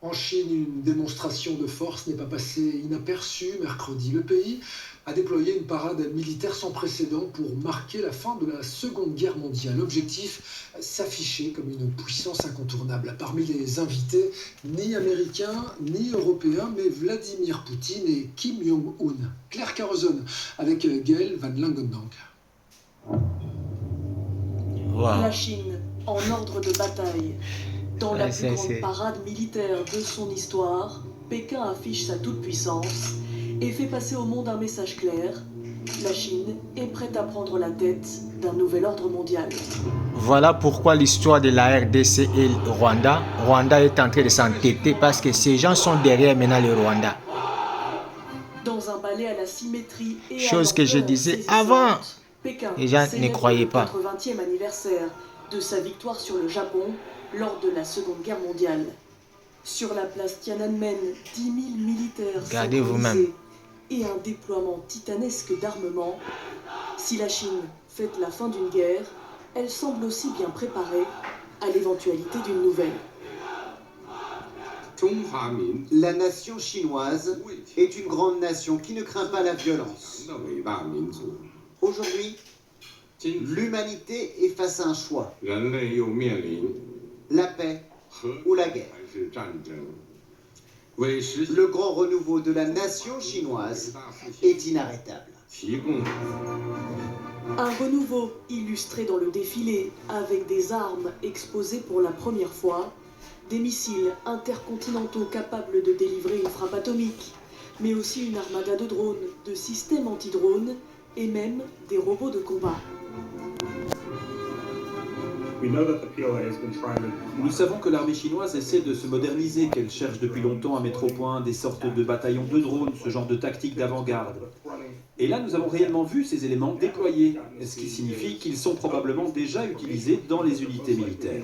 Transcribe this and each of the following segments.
En Chine, une démonstration de force n'est pas passée inaperçue. Mercredi, le pays a déployé une parade militaire sans précédent pour marquer la fin de la Seconde Guerre mondiale. L'objectif, s'afficher comme une puissance incontournable. Parmi les invités, ni américains, ni européens, mais Vladimir Poutine et Kim Jong-un. Claire Carozone avec Gaël Van Langendonk. Wow. La Chine, en ordre de bataille. Dans la plus grande parade militaire de son histoire, Pékin affiche sa toute-puissance et fait passer au monde un message clair. La Chine est prête à prendre la tête d'un nouvel ordre mondial. Voilà pourquoi l'histoire de la RDC et le Rwanda est en train de s'entêter parce que ces gens sont derrière maintenant le Rwanda. Dans un ballet à la symétrie et chose que je disais avant, Pékin les gens ne croyaient pas. Le 80e anniversaire de sa victoire sur le Japon lors de la Seconde Guerre mondiale. Sur la place Tiananmen, 10 000 militaires Regardez vous-même. Et un déploiement titanesque d'armement. Si la Chine fête la fin d'une guerre, elle semble aussi bien préparée à l'éventualité d'une nouvelle. La nation chinoise est une grande nation qui ne craint pas la violence. Aujourd'hui, l'humanité est face à un choix. La paix ou la guerre. Le grand renouveau de la nation chinoise est inarrêtable. Un renouveau illustré dans le défilé avec des armes exposées pour la première fois, des missiles intercontinentaux capables de délivrer une frappe atomique, mais aussi une armada de drones, de systèmes anti-drones et même des robots de combat. Nous savons que l'armée chinoise essaie de se moderniser, qu'elle cherche depuis longtemps à mettre au point des sortes de bataillons de drones, ce genre de tactique d'avant-garde. Et là, nous avons réellement vu ces éléments déployés, ce qui signifie qu'ils sont probablement déjà utilisés dans les unités militaires.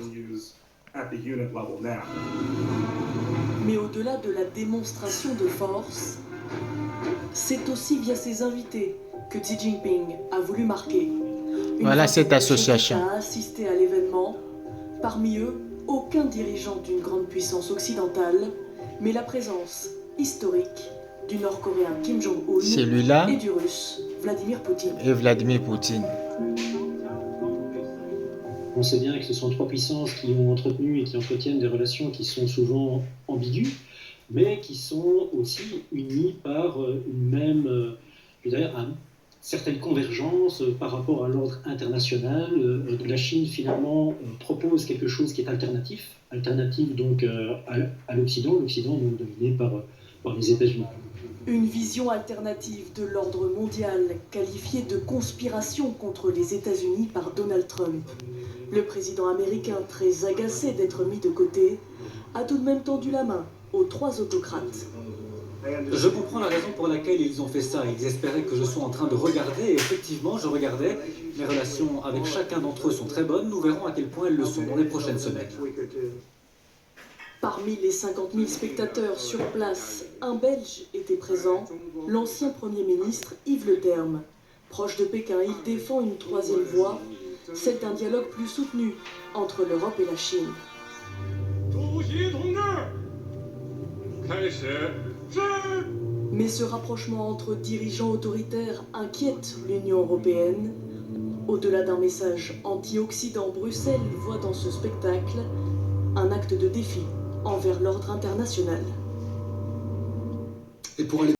Mais au-delà de la démonstration de force, c'est aussi via ses invités que Xi Jinping a voulu marquer. Voilà cette association. A assisté à l'événement. Parmi eux, aucun dirigeant d'une grande puissance occidentale, mais la présence historique du Nord-Coréen Kim Jong-un et du Russe Vladimir Poutine. On sait bien que ce sont trois puissances qui ont entretenu et qui entretiennent des relations qui sont souvent ambiguës, mais qui sont aussi unies par une même, certaines convergences par rapport à l'ordre international. La Chine, finalement, propose quelque chose qui est alternatif donc à l'Occident, donc dominé par les États-Unis. Une vision alternative de l'ordre mondial qualifiée de conspiration contre les États-Unis par Donald Trump. Le président américain, très agacé d'être mis de côté, a tout de même tendu la main aux trois autocrates. Je comprends la raison pour laquelle ils ont fait ça. Ils espéraient que je sois en train de regarder, et effectivement, je regardais. Mes relations avec chacun d'entre eux sont très bonnes. Nous verrons à quel point elles le sont dans les prochaines semaines. Parmi les 50 000 spectateurs sur place, un Belge était présent, l'ancien Premier ministre Yves Le Terme. Proche de Pékin, il défend une troisième voie, celle d'un dialogue plus soutenu entre l'Europe et la Chine. Mais ce rapprochement entre dirigeants autoritaires inquiète l'Union européenne. Au-delà d'un message anti-Occident, Bruxelles voit dans ce spectacle un acte de défi envers l'ordre international. Et pour aller